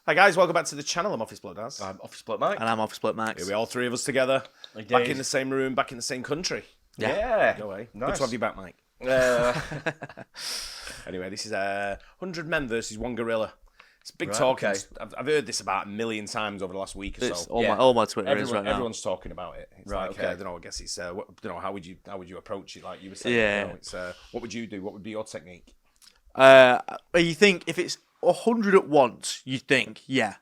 Hi guys, welcome back to the channel. I'm Office Bloke Daz. I'm Office Bloke Mike. And I'm Office Bloke Max. Here we all three of us together. Indeed. Back in the same room, back in the same country. Yeah. Go away. Nice. Good to have you back, Mike. Anyway, this is 100 men versus one gorilla. It's big talk. okay. I've heard this about a million times over the last week or It's so. all my Twitter is right now. Everyone's talking about it. It's Right, like, okay. I don't know. I guess it's. How would you approach it? Like you were saying. Yeah. You know, it's, what would you do? What would be your technique? You think if it's 100 at once, you think, yeah,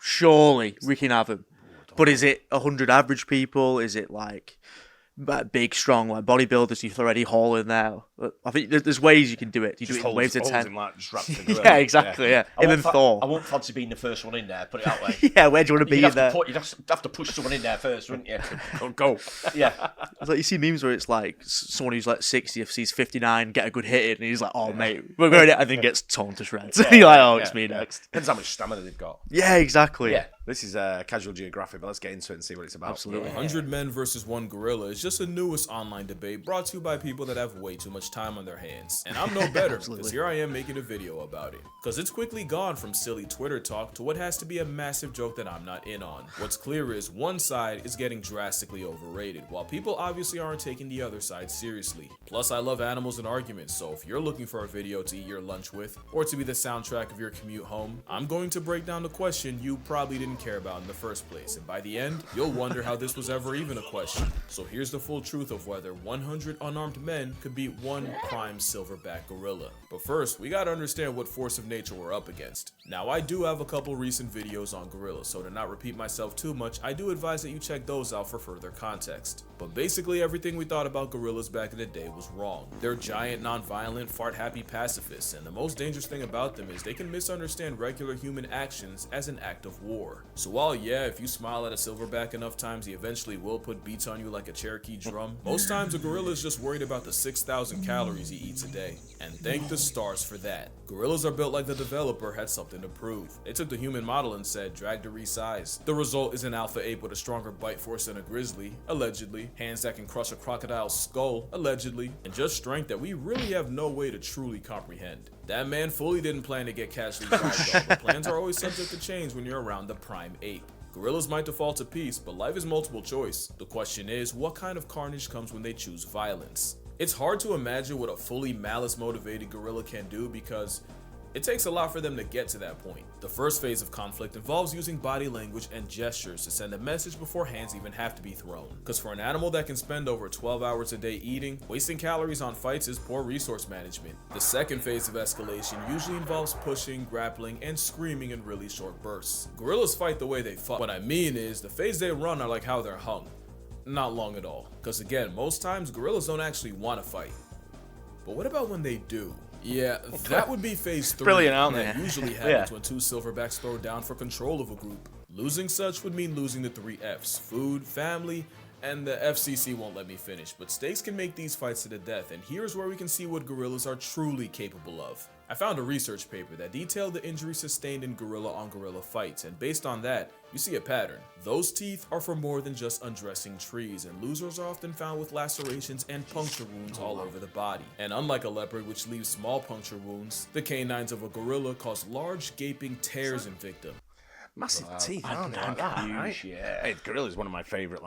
surely we can have them. But is it 100 average people? Is it like big, strong, like bodybuilders you're already hauling there? I think there's ways you can do it. You Just do it in waves of 10. him, like, just wrapped in the gorilla. Yeah, exactly. Yeah. Him and Thor. I won't fancy being the first one in there, put it that way. Yeah, where do you want to be in there? You'd have to push someone in there first, wouldn't you? Go. Yeah. It's like you see memes where it's like someone who's like 60 if sees 59 get a good hit in, and he's like, "Oh mate, we're going," and then gets torn to shreds. And you're like, "Oh, it's me next." Depends how much stamina they've got. Yeah, exactly. Yeah. This is Casual Geographic, but let's get into it and see what it's about. Absolutely. 100 men versus one gorilla is just the newest online debate brought to you by people that have way too much time on their hands. And I'm no better, because here I am making a video about it. Because it's quickly gone from silly Twitter talk to what has to be a massive joke that I'm not in on. What's clear is one side is getting drastically overrated, while people obviously aren't taking the other side seriously. Plus, I love animals and arguments, so if you're looking for a video to eat your lunch with, or to be the soundtrack of your commute home, I'm going to break down the question you probably didn't care about in the first place, and by the end, you'll wonder how this was ever even a question. So here's the full truth of whether 100 unarmed men could beat one prime silverback gorilla. But first, we gotta understand what force of nature we're up against. Now, I do have a couple recent videos on gorillas, so to not repeat myself too much, I do advise that you check those out for further context. But basically, everything we thought about gorillas back in the day was wrong. They're giant, non-violent, fart-happy pacifists, and the most dangerous thing about them is they can misunderstand regular human actions as an act of war. So while yeah, if you smile at a silverback enough times, he eventually will put beats on you like a Cherokee drum, most times a gorilla is just worried about the 6,000 calories he eats a day. And thank the stars for that. Gorillas are built like the developer had something to prove. They took the human model and said, drag to resize. The result is an alpha ape with a stronger bite force than a grizzly, allegedly, hands that can crush a crocodile's skull, allegedly, and just strength that we really have no way to truly comprehend. That man fully didn't plan to get casually dragged though, but plans are always subject to change when you're around the prime ape. Gorillas might default to peace, but life is multiple choice. The question is, what kind of carnage comes when they choose violence? It's hard to imagine what a fully malice-motivated gorilla can do because it takes a lot for them to get to that point. The first phase of conflict involves using body language and gestures to send a message before hands even have to be thrown. Because for an animal that can spend over 12 hours a day eating, wasting calories on fights is poor resource management. The second phase of escalation usually involves pushing, grappling, and screaming in really short bursts. Gorillas fight the way they fuck. What I mean is, the phase they run are like how they're hung. Not long at all. Because again, most times gorillas don't actually want to fight. But what about when they do? Yeah, that would be phase 3. Brilliant, aren't they? That usually happens when two silverbacks throw down for control of a group. Losing such would mean losing the 3 Fs: food, family, and the FCC won't let me finish, but stakes can make these fights to the death, and here's where we can see what gorillas are truly capable of. I found a research paper that detailed the injuries sustained in gorilla-on-gorilla fights, and based on that, you see a pattern. Those teeth are for more than just undressing trees, and losers are often found with lacerations and puncture wounds all over the body. And unlike a leopard, which leaves small puncture wounds, the canines of a gorilla cause large gaping tears in victim. Massive teeth, aren't they? Huge, Right? yeah. Hey, gorilla is one of my favourite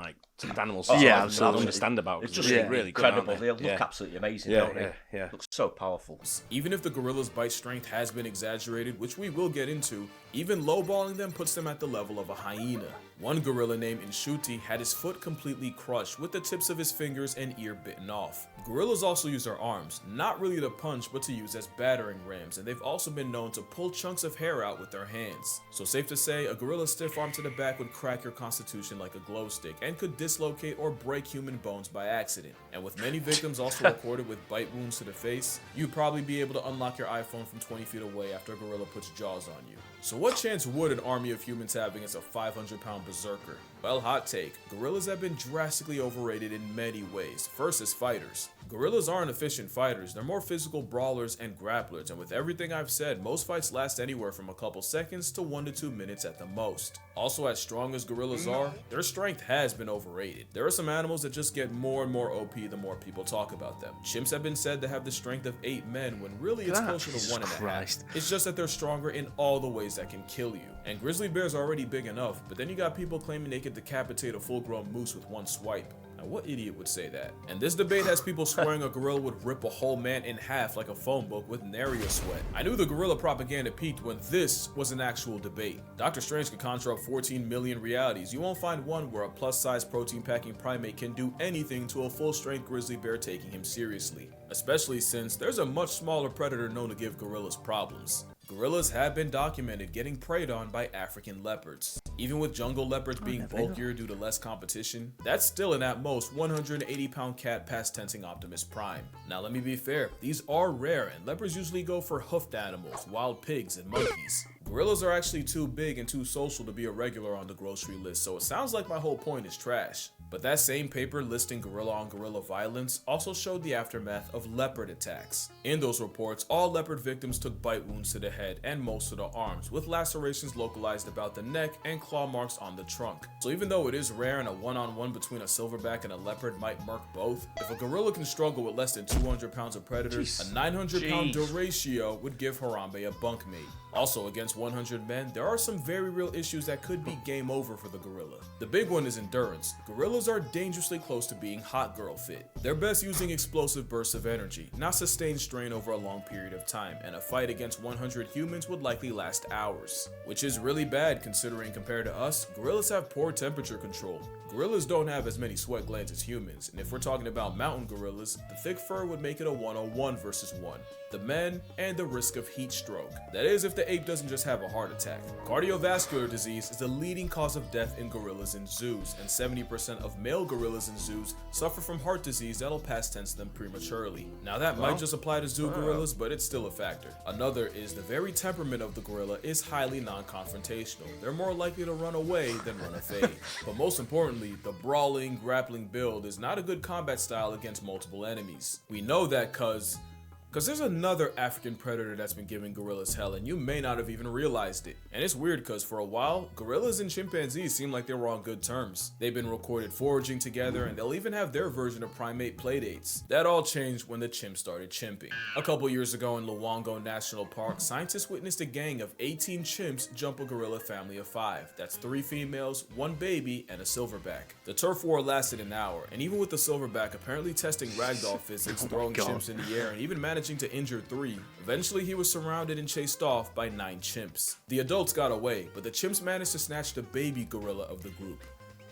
animals. Yeah, I absolutely. don't understand about. It's 'cause just they're really good, incredible. aren't They look absolutely amazing, don't they? Yeah. Look so powerful. Even if the gorilla's bite strength has been exaggerated, which we will get into, even lowballing them puts them at the level of a hyena. One gorilla named Inshuti had his foot completely crushed with the tips of his fingers and ear bitten off. Gorillas also use their arms, not really to punch but to use as battering rams, and they've also been known to pull chunks of hair out with their hands. So safe to say, a gorilla's stiff arm to the back would crack your constitution like a glow stick and could dislocate or break human bones by accident. And with many victims also recorded with bite wounds to the face, you'd probably be able to unlock your iPhone from 20 feet away after a gorilla puts jaws on you. So what chance would an army of humans have against a 500-pound berserker? Well, hot take, gorillas have been drastically overrated in many ways. First as fighters. Gorillas aren't efficient fighters, they're more physical brawlers and grapplers, and with everything I've said, most fights last anywhere from a couple seconds to 1 to 2 minutes at the most. Also, as strong as gorillas are, their strength has been overrated. overrated. There are some animals that just get more and more OP the more people talk about them. Chimps have been said to have the strength of 8 men when really it's closer to 1.5. It's just that they're stronger in all the ways that can kill you. And grizzly bears are already big enough, but then you got people claiming they could decapitate a full-grown moose with one swipe. Now, what idiot would say that? And this debate has people swearing a gorilla would rip a whole man in half like a phone book with nary a sweat. I knew the gorilla propaganda peaked when this was an actual debate. Dr. Strange could conjure up 14 million realities. You won't find one where a plus-size protein-packing primate can do anything to a full-strength grizzly bear taking him seriously. Especially since there's a much smaller predator known to give gorillas problems. Gorillas have been documented getting preyed on by African leopards. Even with jungle leopards being bulkier due to less competition, that's still an at most 180-pound cat past tensing Optimus Prime. Now let me be fair, these are rare and leopards usually go for hoofed animals, wild pigs, and monkeys. Gorillas are actually too big and too social to be a regular on the grocery list, so it sounds like my whole point is trash. But that same paper listing gorilla on gorilla violence also showed the aftermath of leopard attacks. In those reports, all leopard victims took bite wounds to the head and most of the arms, with lacerations localized about the neck and claw marks on the trunk. So even though it is rare and a one-on-one between a silverback and a leopard might murk both, if a gorilla can struggle with less than 200 pounds of predator, a 900-pound duratio would give Harambe a bunkmate. Also, against 100 men, there are some very real issues that could be game over for the gorilla. The big one is endurance. Gorillas are dangerously close to being hot girl fit. They're best using explosive bursts of energy, not sustained strain over a long period of time, and a fight against 100 humans would likely last hours. Which is really bad considering compared to us, gorillas have poor temperature control. Gorillas don't have as many sweat glands as humans, and if we're talking about mountain gorillas, the thick fur would make it a 101 versus 1. The men, and the risk of heat stroke. That is if the ape doesn't just have a heart attack. Cardiovascular disease is the leading cause of death in gorillas in zoos, and 70% of male gorillas in zoos suffer from heart disease that'll past tense them prematurely. Now that might just apply to zoo gorillas, but it's still a factor. Another is the very temperament of the gorilla is highly non-confrontational. They're more likely to run away than run a fade. But most importantly, the brawling, grappling build is not a good combat style against multiple enemies. We know that because there's another African predator that's been giving gorillas hell, and you may not have even realized it. And it's weird because for a while, gorillas and chimpanzees seem like they were on good terms. They've been recorded foraging together, and they'll even have their version of primate playdates. That all changed when the chimps started chimping. A couple years ago in Luongo National Park, scientists witnessed a gang of 18 chimps jump a gorilla family of 5. That's 3 females, 1 baby, and a silverback. The turf war lasted an hour, and even with the silverback apparently testing ragdoll physics, throwing chimps in the air, and even managing to injure 3. Eventually, he was surrounded and chased off by 9 chimps. The adults got away, but the chimps managed to snatch the baby gorilla of the group,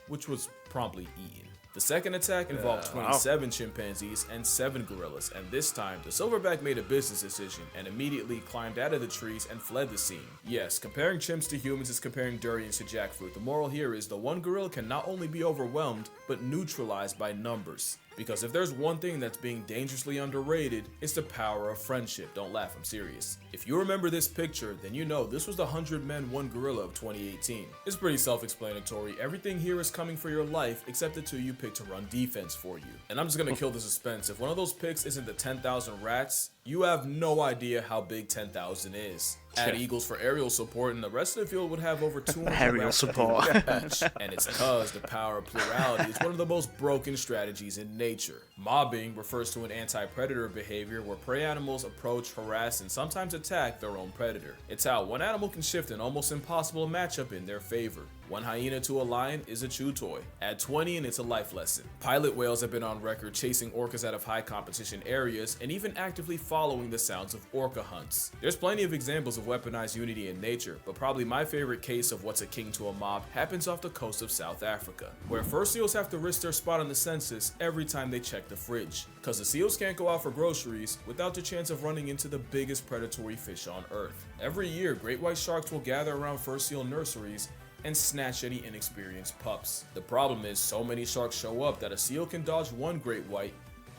which was promptly eaten. The second attack involved 27 chimpanzees and 7 gorillas, and this time, the silverback made a business decision and immediately climbed out of the trees and fled the scene. Yes, comparing chimps to humans is comparing durians to jackfruit. The moral here is the one gorilla can not only be overwhelmed, but neutralized by numbers. Because if there's one thing that's being dangerously underrated, it's the power of friendship. Don't laugh, I'm serious. If you remember this picture, then you know this was the 100 Men 1 Gorilla of 2018. It's pretty self-explanatory. Everything here is coming for your life except the 2 you picked to run defense for you. And I'm just gonna kill the suspense. If one of those picks isn't the 10,000 rats, you have no idea how big 10,000 is. Add eagles for aerial support, and the rest of the field would have over 200 aerial support. each. And it's cause the power of plurality is one of the most broken strategies in nature. Mobbing refers to an anti-predator behavior where prey animals approach, harass, and sometimes attack their own predator. It's how one animal can shift an almost impossible matchup in their favor. One hyena to a lion is a chew toy. Add 20 and it's a life lesson. Pilot whales have been on record chasing orcas out of high competition areas and even actively following the sounds of orca hunts. There's plenty of examples of weaponized unity in nature, but probably my favorite case of what's akin to a mob happens off the coast of South Africa, where fur seals have to risk their spot on the census every time they check the fridge, cause the seals can't go out for groceries without the chance of running into the biggest predatory fish on earth. Every year, great white sharks will gather around fur seal nurseries and snatch any inexperienced pups. The problem is so many sharks show up that a seal can dodge one great white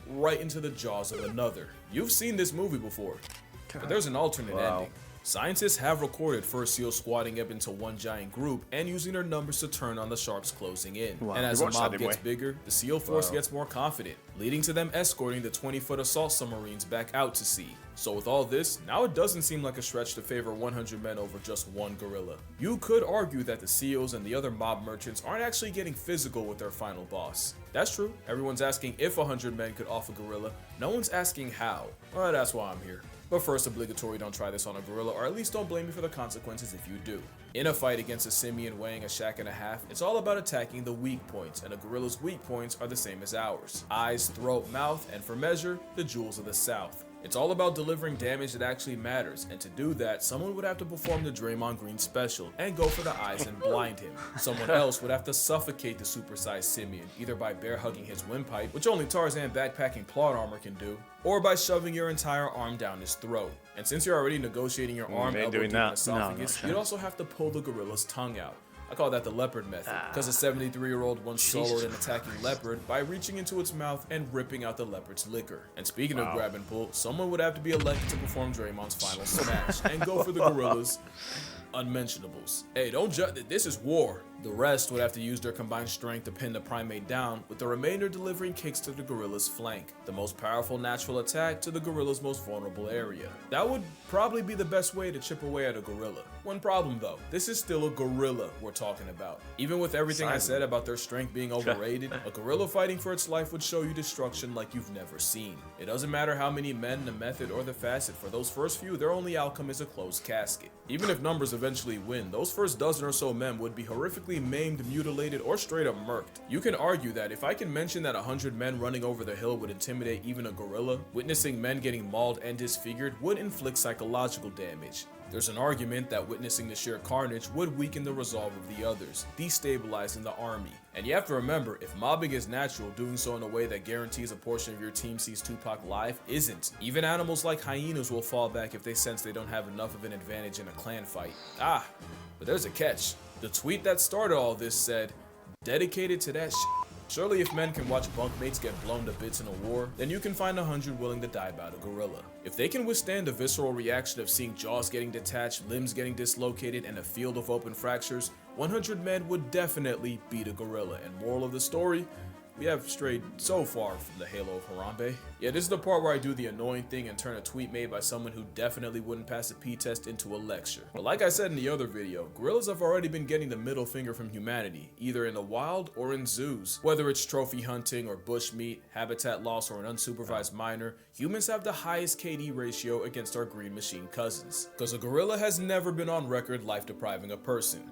right into the jaws of another. You've seen this movie before, but there's an alternate ending. Scientists have recorded first seals squatting up into one giant group and using their numbers to turn on the sharks closing in. Wow. And as We the watched mob that, didn't gets we? bigger, the SEAL force gets more confident, leading to them escorting the 20-foot assault submarines back out to sea. So with all this, now it doesn't seem like a stretch to favor 100 men over just one gorilla. You could argue that the SEALs and the other mob merchants aren't actually getting physical with their final boss. That's true, everyone's asking if 100 men could off a gorilla, no one's asking how. Well, that's why I'm here. But first, obligatory, don't try this on a gorilla, or at least don't blame me for the consequences if you do. In a fight against a simian weighing a shack and a half, it's all about attacking the weak points, and a gorilla's weak points are the same as ours. Eyes, throat, mouth, and for measure, the jewels of the South. It's all about delivering damage that actually matters, and to do that, someone would have to perform the Draymond Green special and go for the eyes and blind him. Someone else would have to suffocate the supersized simian, either by bear hugging his windpipe, which only Tarzan backpacking plot armor can do, or by shoving your entire arm down his throat. And since you're already negotiating your arm, ain't elbow, doing deep in that. esophagus, you'd also have to pull the gorilla's tongue out. I call that the leopard method, because a 73-year-old once soloed an attacking leopard by reaching into its mouth and ripping out the leopard's liquor. And speaking of grab and pull, someone would have to be elected to perform Draymond's final smash and go for the gorilla's unmentionables. Hey, don't judge. This is war. The rest would have to use their combined strength to pin the primate down, with the remainder delivering kicks to the gorilla's flank, the most powerful natural attack to the gorilla's most vulnerable area. That would probably be the best way to chip away at a gorilla. One problem though, this is still a gorilla we're talking about. Even with everything I said about their strength being overrated, a gorilla fighting for its life would show you destruction like you've never seen. It doesn't matter how many men, the method, or the facet, for those first few, their only outcome is a closed casket. Even if numbers eventually win, those first dozen or so men would be horrifically maimed, mutilated, or straight up murked. You can argue that if I can mention that 100 men running over the hill would intimidate even a gorilla, witnessing men getting mauled and disfigured would inflict psychological damage. There's an argument that witnessing the sheer carnage would weaken the resolve of the others, destabilizing the army. And you have to remember, if mobbing is natural, doing so in a way that guarantees a portion of your team sees Tupac live isn't. Even animals like hyenas will fall back if they sense they don't have enough of an advantage in a clan fight. Ah, but there's a catch. The tweet that started all this said, "Dedicated to that shit. Surely if men can watch bunkmates get blown to bits in a war, then you can find 100 willing to die by the gorilla. If they can withstand the visceral reaction of seeing jaws getting detached, limbs getting dislocated, and a field of open fractures, 100 men would definitely beat a gorilla." And moral of the story, we have strayed so far from the halo of Harambe. Yeah, this is the part where I do the annoying thing and turn a tweet made by someone who definitely wouldn't pass a P-test into a lecture. But like I said in the other video, gorillas have already been getting the middle finger from humanity, either in the wild or in zoos. Whether it's trophy hunting or bushmeat, habitat loss, or an unsupervised minor, humans have the highest KD ratio against our green machine cousins. Because a gorilla has never been on record life-depriving a person,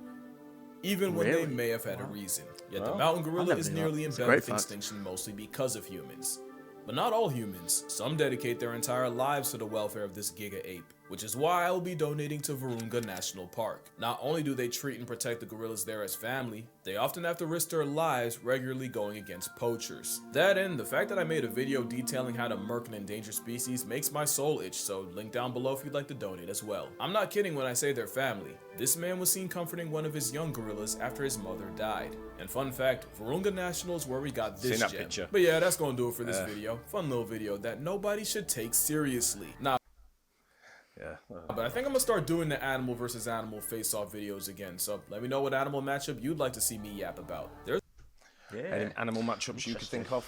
even when they may have had a reason. Yet the mountain gorilla is nearly in bed with extinction mostly because of humans. But not all humans. Some dedicate their entire lives to the welfare of this giga ape, which is why I will be donating to Virunga National Park. Not only do they treat and protect the gorillas there as family, they often have to risk their lives regularly going against poachers. That and the fact that I made a video detailing how to murk an endangered species makes my soul itch, so link down below if you'd like to donate as well. I'm not kidding when I say they're family. This man was seen comforting one of his young gorillas after his mother died. And fun fact, Virunga National is where we got this gem. Picture. But yeah, that's gonna do it for this video. Fun little video that nobody should take seriously. Nah, Yeah. but I think I'm gonna start doing the animal versus animal face-off videos again. So let me know what animal matchup you'd like to see me yap about. There's Any animal matchups you could think of?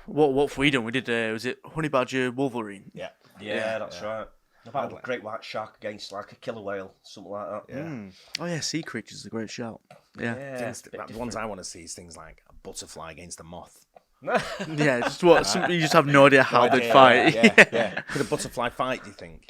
What have we done? We did, was it Honey Badger Wolverine? Yeah, that's right. About a great white shark against like a killer whale, something like that. Yeah. Oh yeah, sea creatures is a great shout. Yeah. The ones I want to see is things like a butterfly against a moth. Yeah, just what, you just have no idea how they'd fight. Yeah. Could a butterfly fight, do you think?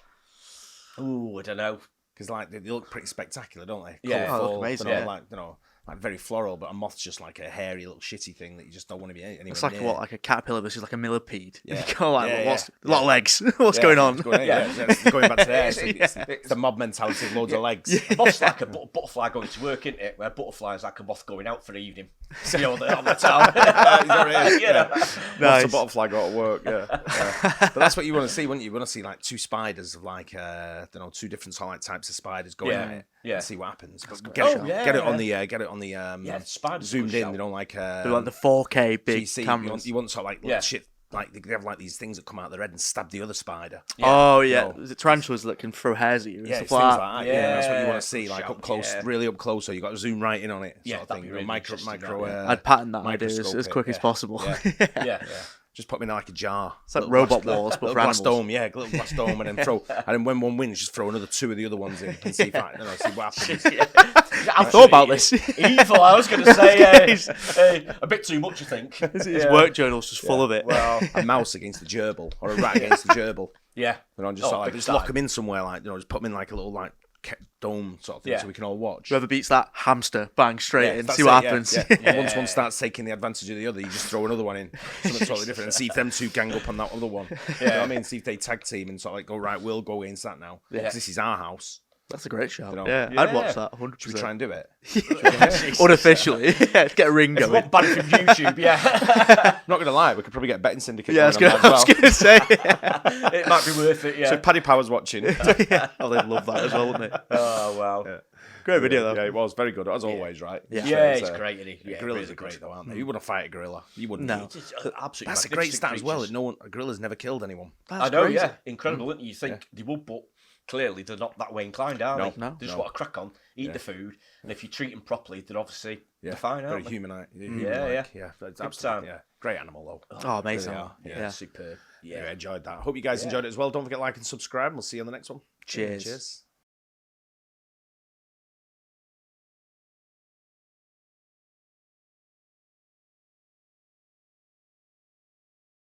Ooh, I don't know. Because like they look pretty spectacular, don't they? Yeah. Colourful, Oh, they look amazing. you know, Yeah. like like very floral, but a moth's just like a hairy little shitty thing that you just don't want to be anywhere It's like near. what, like a caterpillar versus like a millipede. Yeah. You go like, Yeah, what's yeah. a lot of legs? What's going on? It's going back to there. It's the mob mentality of loads of legs. A moth's like a butterfly going to work, isn't it? Where a butterfly is like a moth going out for the evening. You know, on the town. Moth's Nice. a butterfly got to work, yeah. But that's what you want to see, wouldn't you? You want to see like two spiders of like, two different types of spiders going at it. Yeah. And see what happens. But good. get it on the Spiders zoomed good in, shout. you know, like They're like the 4K big GC, cameras. you want sort of like little shit like they have like these things that come out of their head and stab the other spider. Oh yeah, No. is it tarantulas that can throw hairs at you and Yeah, it's stuff things like like that? that. Yeah, that's what you want Yeah, to see, like shout, up close, yeah. really up close. So you got to zoom right in on it. Yeah, sort of that'd thing. be really micro. interesting, that, I'd patent that idea microscope as it, quick as yeah. possible. Yeah. Yeah. Just put them in like a jar. It's like Little Robot glass- Wars, but little for glass animals. dome, yeah, little glass dome, and then when one wins, just throw another 2 of the other ones in and see if I, see what happens. I thought about this. Evil, I was going to say a bit too much, I think. His work journal's just full of it. Well, A mouse against the gerbil, or a rat against the gerbil. yeah. You know, just Oh, sort of like, big just lock time. them in somewhere, like just put them in like a little like dome sort of thing, Yeah. so we can all watch. Whoever beats that hamster, bang straight in, that's see what it, happens. Yeah. And once one starts taking the advantage of the other, you just throw another one in, something totally different, and see if them 2 gang up on that other one. You know what I mean? See if they tag team and sort of like go, right, we'll go against that now. Yeah. 'Cause this is our house. That's a great show. You know? Yeah, Yeah. I'd watch that 100%. Should we try and do it? Unofficially, yeah, get a ring If you going. want banned from YouTube, yeah. I'm not going to lie, we could probably get a betting syndicate. Yeah, I was going on that gonna as well. say. It might be worth it, yeah. So Paddy Power's watching. Oh, they'd love that as well, wouldn't they? Oh, wow. Yeah. Great video though. Yeah, it was very good, as always, right? Yeah. Yeah, It's, it's great, isn't he? Yeah, gorillas really are great, good. though, aren't they? You wouldn't fight a gorilla. You wouldn't. No. It's absolutely That's a great magnificent stat as well. creatures. That no one, a gorilla's never killed anyone. That's I know, crazy. yeah. Incredible, isn't it? You think they would, but clearly they're not that way inclined, are No, they? no. They just No. want to crack on, eat the food, and if you treat them properly, they're obviously they're fine, Very aren't they? human. Yeah. Yeah, it's time. absolutely, yeah. Great animal, though. Oh, amazing. Really are, Yeah. Superb. Yeah, Yeah. enjoyed that. Hope you guys enjoyed it as well. Don't forget to like and subscribe. We'll see you on the next one. Cheers. Cheers.